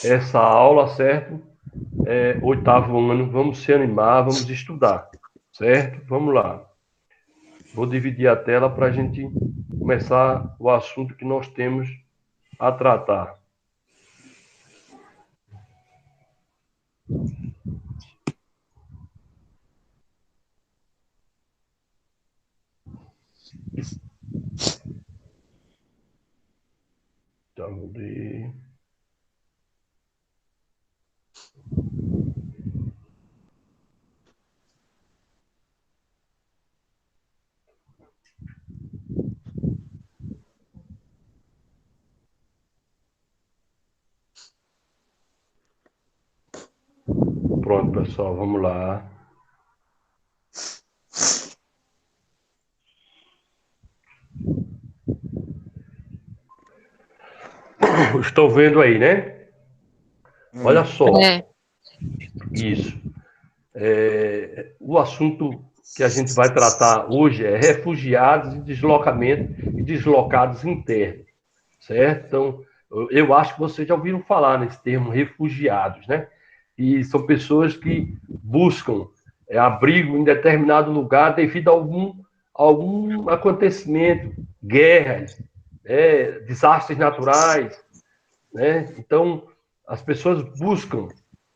essa aula, certo? Oitavo ano, vamos se animar, vamos estudar, certo? Vamos lá. Vou dividir a tela para a gente começar o assunto que nós temos a tratar. Então, pronto, pessoal, vamos lá. Estou vendo aí, né? Olha só. Isso. O assunto que a gente vai tratar hoje é refugiados e deslocamento e deslocados internos, certo? Então, eu acho que vocês já ouviram falar nesse termo refugiados, né? E são pessoas que buscam abrigo em determinado lugar devido a algum acontecimento, guerras, desastres naturais, né? Então, as pessoas buscam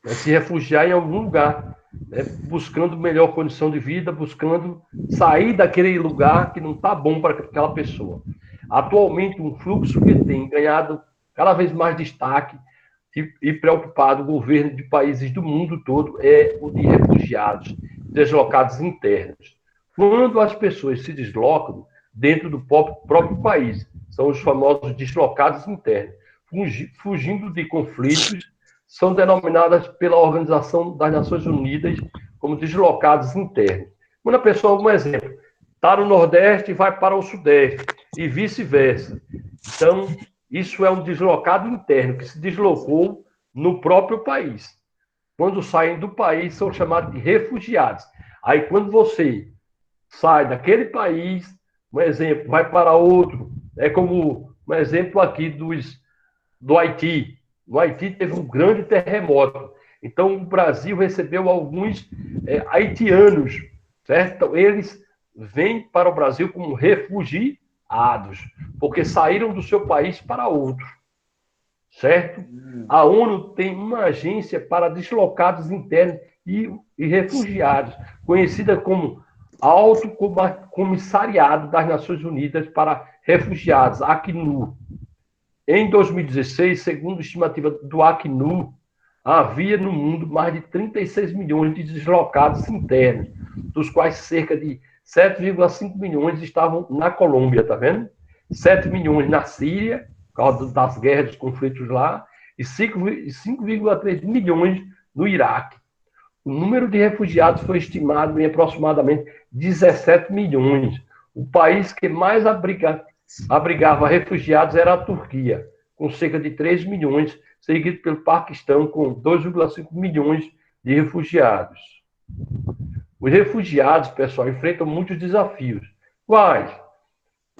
se refugiar em algum lugar, né? Buscando melhor condição de vida, buscando sair daquele lugar que não está bom para aquela pessoa. Atualmente, um fluxo que tem ganhado cada vez mais destaque e preocupado o governo de países do mundo todo é o de refugiados, deslocados internos. Quando as pessoas se deslocam dentro do próprio país, são os famosos deslocados internos, fugindo de conflitos, são denominadas pela Organização das Nações Unidas como deslocados internos. Quando a pessoa, um exemplo, está no Nordeste e vai para o Sudeste, e vice-versa. Então, isso é um deslocado interno, que se deslocou no próprio país. Quando saem do país, são chamados de refugiados. Aí, quando você sai daquele país, um exemplo, vai para outro, é como um exemplo aqui do Haiti. No Haiti teve um grande terremoto. Então, o Brasil recebeu alguns haitianos, certo? Então, eles vêm para o Brasil como refugiados, porque saíram do seu país para outro, certo? A ONU tem uma agência para deslocados internos e refugiados, conhecida como Alto Comissariado das Nações Unidas para Refugiados, ACNUR. Em 2016, segundo a estimativa do Acnu, havia no mundo mais de 36 milhões de deslocados internos, dos quais cerca de 7,5 milhões estavam na Colômbia, tá vendo? 7 milhões na Síria, por causa das guerras, dos conflitos lá, e 5,3 milhões no Iraque. O número de refugiados foi estimado em aproximadamente 17 milhões. O país que mais abrigava refugiados era a Turquia, com cerca de 3 milhões, seguido pelo Paquistão, com 2,5 milhões de refugiados. Os refugiados, pessoal, enfrentam muitos desafios. Quais?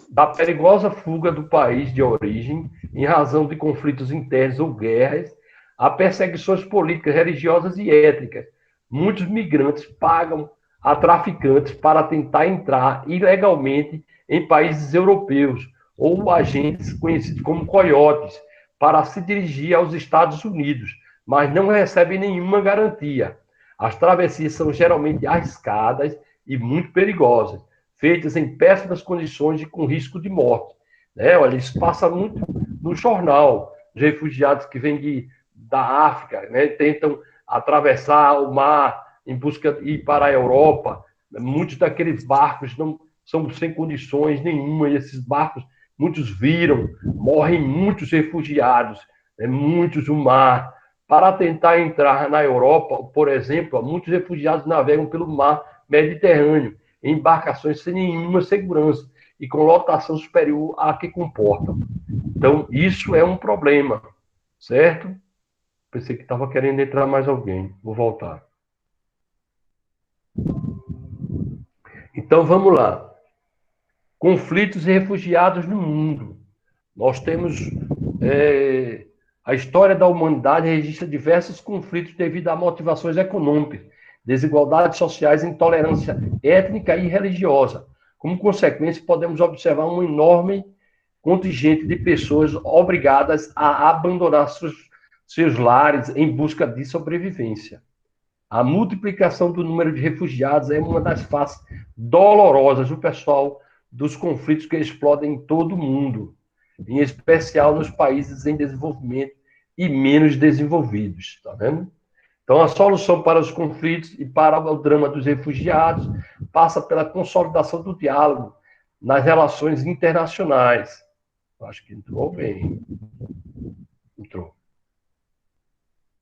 Da perigosa fuga do país de origem, em razão de conflitos internos ou guerras, a perseguições políticas, religiosas e étnicas. Muitos migrantes pagam a traficantes para tentar entrar ilegalmente em países europeus, ou agentes conhecidos como coiotes, para se dirigir aos Estados Unidos, mas não recebem nenhuma garantia. As travessias são geralmente arriscadas e muito perigosas, feitas em péssimas condições e com risco de morte. Né? Olha, isso passa muito no jornal. Os refugiados que vêm da África, né, tentam atravessar o mar em busca de ir para a Europa. Muitos daqueles barcos não são sem condições nenhuma, e esses barcos, muitos viram, morrem muitos refugiados, né, muitos no mar. Para tentar entrar na Europa, por exemplo, muitos refugiados navegam pelo mar Mediterrâneo, em embarcações sem nenhuma segurança e com lotação superior à que comportam. Então, isso é um problema, certo? Pensei que estava querendo entrar mais alguém. Vou voltar. Então, vamos lá. Conflitos e refugiados no mundo. Nós temos A história da humanidade registra diversos conflitos devido a motivações econômicas, desigualdades sociais e intolerância étnica e religiosa. Como consequência, podemos observar um enorme contingente de pessoas obrigadas a abandonar seus lares em busca de sobrevivência. A multiplicação do número de refugiados é uma das faces dolorosas do pessoal dos conflitos que explodem em todo o mundo, em especial nos países em desenvolvimento e menos desenvolvidos, tá vendo? Então, a solução para os conflitos e para o drama dos refugiados passa pela consolidação do diálogo nas relações internacionais. Acho que entrou bem. Entrou.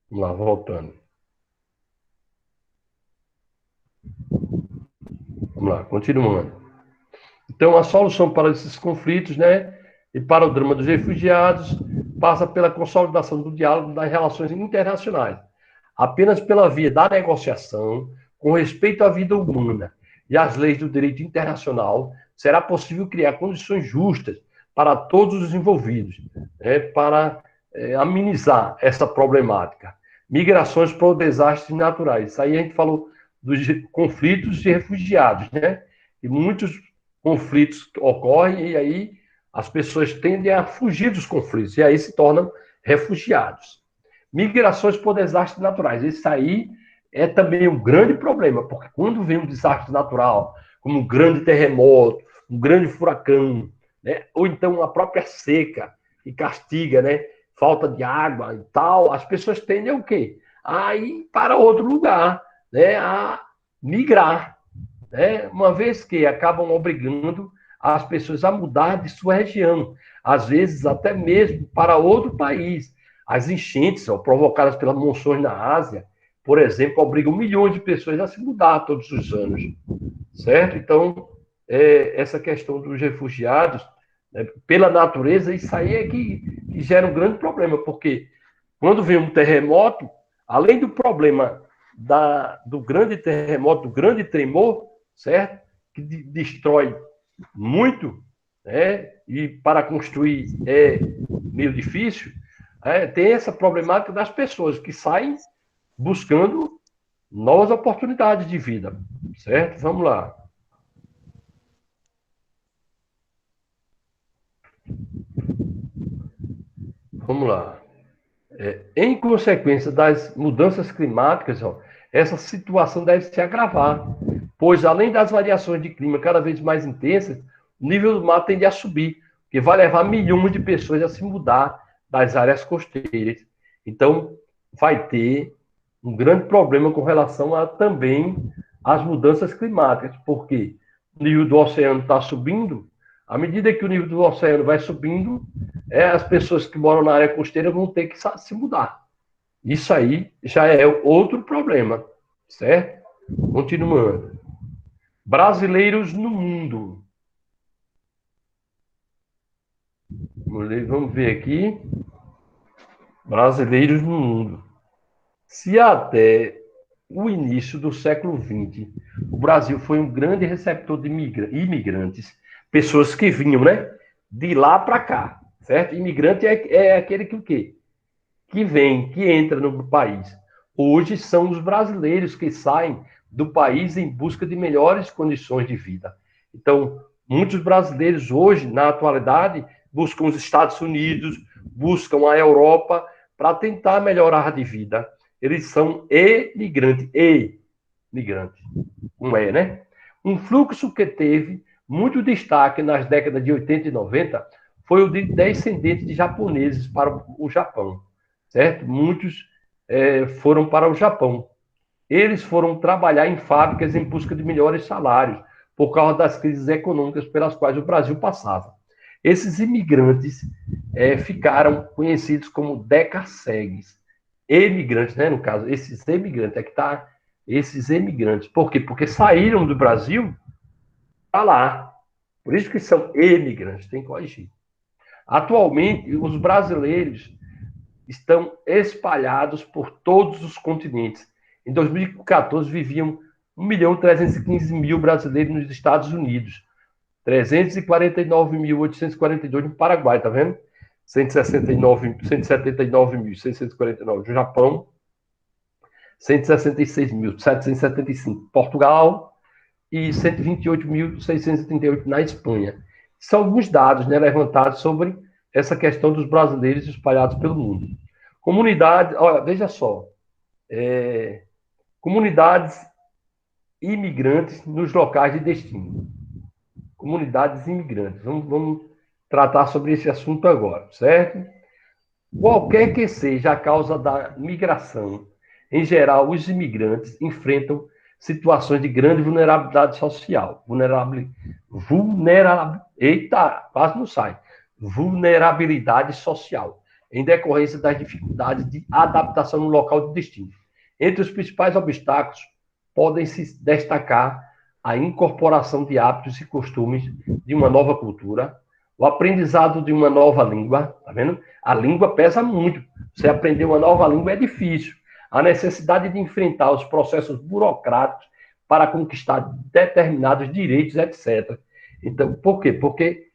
Vamos lá, voltando. Vamos lá, continuando. Então, a solução para esses conflitos, né, e para o drama dos refugiados, passa pela consolidação do diálogo nas relações internacionais. Apenas pela via da negociação, com respeito à vida humana e às leis do direito internacional, será possível criar condições justas para todos os envolvidos, né, para amenizar essa problemática. Migrações por desastres naturais. Isso aí a gente falou dos conflitos de refugiados, né? E muitos conflitos ocorrem e aí as pessoas tendem a fugir dos conflitos e aí se tornam refugiados. Migrações por desastres naturais. Isso aí é também um grande problema, porque quando vem um desastre natural, como um grande terremoto, um grande furacão, né? Ou então a própria seca, que castiga, né? Falta de água e tal, as pessoas tendem a o quê? A ir para outro lugar, né? A migrar, né? Uma vez que acabam obrigando as pessoas a mudar de sua região, às vezes até mesmo para outro país. As enchentes provocadas pelas monções na Ásia, por exemplo, obrigam milhões de pessoas a se mudar todos os anos, certo? Então, essa questão dos refugiados, né, pela natureza, isso aí é que gera um grande problema, porque quando vem um terremoto, além do problema do grande terremoto, do grande tremor, certo? Que destrói muito, né? E para construir é meio difícil, tem essa problemática das pessoas que saem buscando novas oportunidades de vida, certo? Vamos lá. Vamos lá. Em consequência das mudanças climáticas, essa situação deve se agravar, pois além das variações de clima cada vez mais intensas, o nível do mar tende a subir, que vai levar milhões de pessoas a se mudar das áreas costeiras. Então, vai ter um grande problema com relação a também às mudanças climáticas, porque o nível do oceano está subindo, à medida que o nível do oceano vai subindo, as pessoas que moram na área costeira vão ter que se mudar. Isso aí já é outro problema, certo? Continuando. Brasileiros no mundo. Vamos ver aqui. Brasileiros no mundo. Se até o início do século XX, o Brasil foi um grande receptor de imigrantes, pessoas que vinham, né, de lá para cá, certo? Imigrante é aquele que o quê? Que vem, que entra no país. Hoje são os brasileiros que saem do país em busca de melhores condições de vida. Então, muitos brasileiros hoje, na atualidade, buscam os Estados Unidos, buscam a Europa para tentar melhorar de vida. Eles são emigrantes, um né? Um fluxo que teve muito destaque nas décadas de 80 e 90 foi o de descendentes de japoneses para o Japão, certo? Muitos foram para o Japão. Eles foram trabalhar em fábricas em busca de melhores salários, por causa das crises econômicas pelas quais o Brasil passava. Esses imigrantes ficaram conhecidos como decassegues. Emigrantes, né, no caso, esses emigrantes, esses emigrantes. Por quê? Porque saíram do Brasil para lá. Por isso que são emigrantes, tem que corrigir. Atualmente, os brasileiros estão espalhados por todos os continentes. Em 2014, viviam 1.315.000 brasileiros nos Estados Unidos, 349.842 no Paraguai, tá vendo? 179.649 no Japão, 166.775 Portugal e 128.638 na Espanha. São alguns dados, né, levantados sobre essa questão dos brasileiros espalhados pelo mundo. Comunidade, olha, veja só, comunidades imigrantes nos locais de destino. Comunidades imigrantes. Vamos tratar sobre esse assunto agora, certo? Qualquer que seja a causa da migração, em geral, os imigrantes enfrentam situações de grande vulnerabilidade social. Eita, quase não sai. Vulnerabilidade social, em decorrência das dificuldades de adaptação no local de destino. Entre os principais obstáculos, podem se destacar a incorporação de hábitos e costumes de uma nova cultura, o aprendizado de uma nova língua, tá vendo? A língua pesa muito. Você aprender uma nova língua é difícil. A necessidade de enfrentar os processos burocráticos para conquistar determinados direitos, etc. Então, por quê? Porque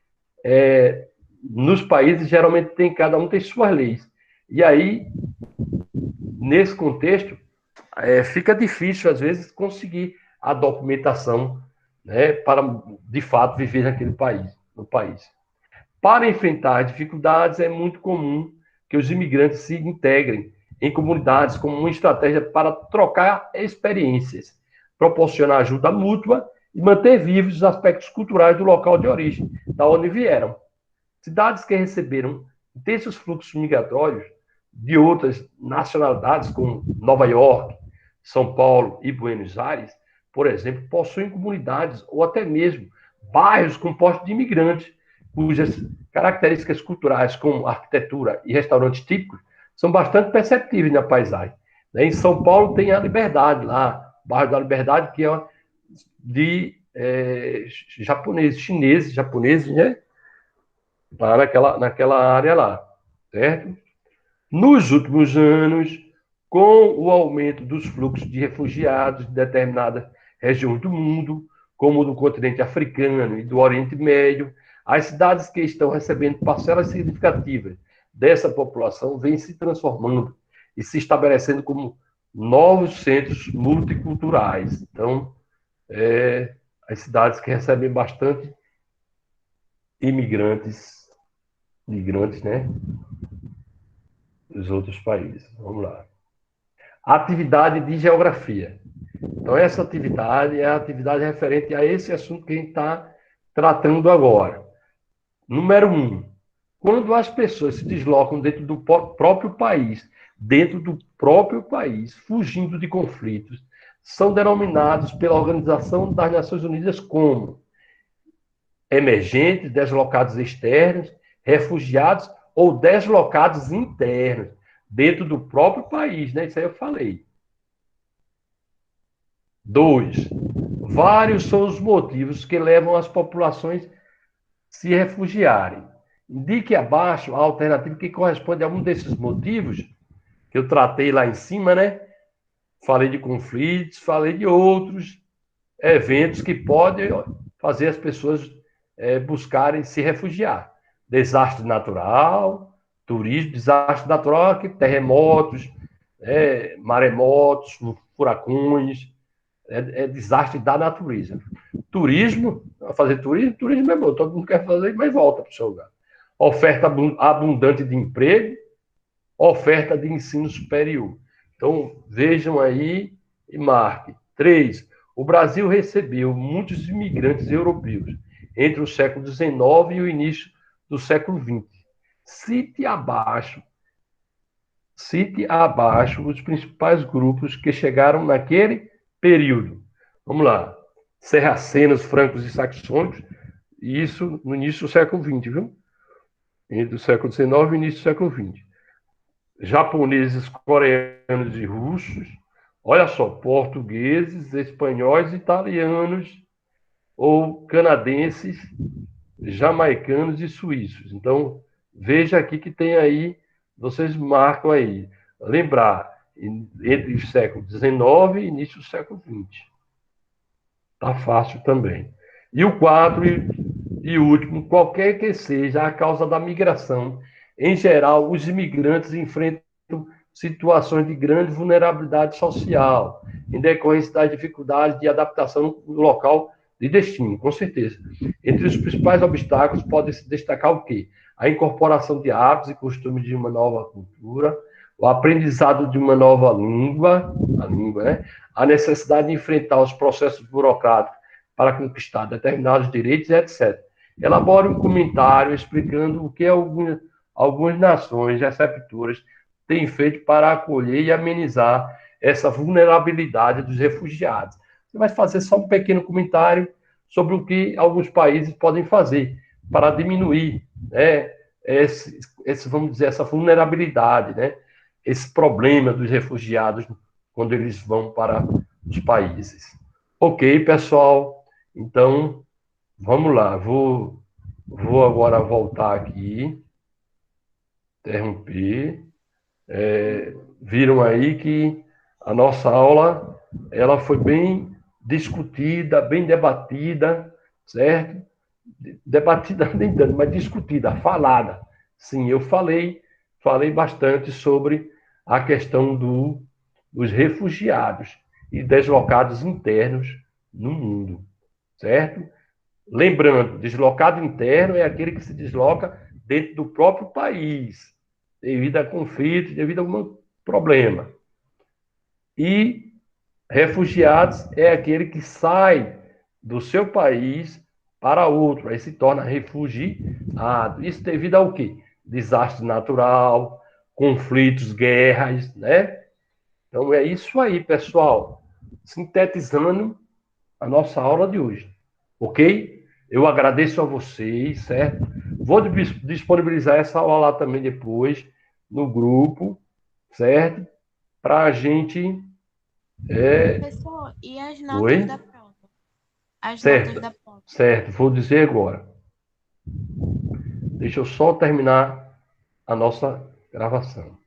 nos países, geralmente, cada um tem suas leis. E aí, nesse contexto, fica difícil, às vezes, conseguir a documentação, né, para, de fato, viver no país. Para enfrentar as dificuldades, é muito comum que os imigrantes se integrem em comunidades como uma estratégia para trocar experiências, proporcionar ajuda mútua e manter vivos os aspectos culturais do local de origem, da onde vieram. Cidades que receberam intensos fluxos migratórios de outras nacionalidades, como Nova York, São Paulo e Buenos Aires, por exemplo, possuem comunidades ou até mesmo bairros compostos de imigrantes, cujas características culturais, como arquitetura e restaurantes típicos, são bastante perceptíveis na paisagem. Em São Paulo tem a Liberdade, lá, o bairro da Liberdade, que é de japoneses, né? Lá naquela área lá, certo? Nos últimos anos, com o aumento dos fluxos de refugiados de determinadas regiões do mundo, como do continente africano e do Oriente Médio, as cidades que estão recebendo parcelas significativas dessa população vêm se transformando e se estabelecendo como novos centros multiculturais. Então, as cidades que recebem bastante migrantes, né, dos outros países. Vamos lá. Atividade de geografia. Então, essa atividade é a atividade referente a esse assunto que a gente está tratando agora. Número 1. Quando as pessoas se deslocam dentro do próprio país, fugindo de conflitos, são denominados pela Organização das Nações Unidas como emergentes, deslocados externos, refugiados ou deslocados internos, dentro do próprio país, né? Isso aí eu falei. 2. Vários são os motivos que levam as populações a se refugiarem. Indique abaixo a alternativa que corresponde a um desses motivos que eu tratei lá em cima, né? Falei de conflitos, falei de outros eventos que podem fazer as pessoas buscarem se refugiar. Desastre natural, turismo, desastre natural, terremotos, maremotos, furacões, desastre da natureza. Turismo, fazer turismo é bom, todo mundo quer fazer, mas volta para o seu lugar. Oferta abundante de emprego, oferta de ensino superior. Então, vejam aí e marquem. 3. O Brasil recebeu muitos imigrantes europeus entre o século XIX e o início do século XX. Cite abaixo os principais grupos que chegaram naquele período. Vamos lá. Sarracenos, francos e saxônicos, isso no início do século XX, viu? Entre o século XIX e o início do século XX. Japoneses, coreanos e russos. Olha só, portugueses, espanhóis, italianos ou canadenses, jamaicanos e suíços. Então, veja aqui que tem aí, vocês marcam aí. Lembrar, entre o século XIX e início do século XX. Tá fácil também. E o 4 e último, qualquer que seja a causa da migração, Em geral, os imigrantes enfrentam situações de grande vulnerabilidade social, em decorrência das dificuldades de adaptação no local de destino, com certeza. Entre os principais obstáculos podem se destacar o quê? A incorporação de hábitos e costumes de uma nova cultura, o aprendizado de uma nova língua, a língua, né? A necessidade de enfrentar os processos burocráticos para conquistar determinados direitos, etc. Elabore um comentário explicando o que algumas nações receptoras têm feito para acolher e amenizar essa vulnerabilidade dos refugiados. Você vai fazer só um pequeno comentário sobre o que alguns países podem fazer para diminuir, né, vamos dizer, essa vulnerabilidade, né, esse problema dos refugiados quando eles vão para os países. Ok, pessoal, então vamos lá, vou agora voltar aqui, interromper. Viram aí que a nossa aula ela foi bem discutida, bem debatida, certo? Debatida nem tanto, mas discutida, falada. Sim, eu falei bastante sobre a questão dos refugiados e deslocados internos no mundo, certo? Lembrando, deslocado interno é aquele que se desloca dentro do próprio país, devido a conflitos, devido a algum problema. E refugiados é aquele que sai do seu país para outro, aí se torna refugiado. Isso devido ao quê? Desastre natural, conflitos, guerras, né? Então é isso aí, pessoal. Sintetizando a nossa aula de hoje, ok? Eu agradeço a vocês, certo? Vou disponibilizar essa aula lá também depois, no grupo, certo? Para a gente. Professor, e as notas da Oi? prova? As notas Certo, da prova. certo. Vou dizer agora. Deixa eu só terminar a nossa gravação.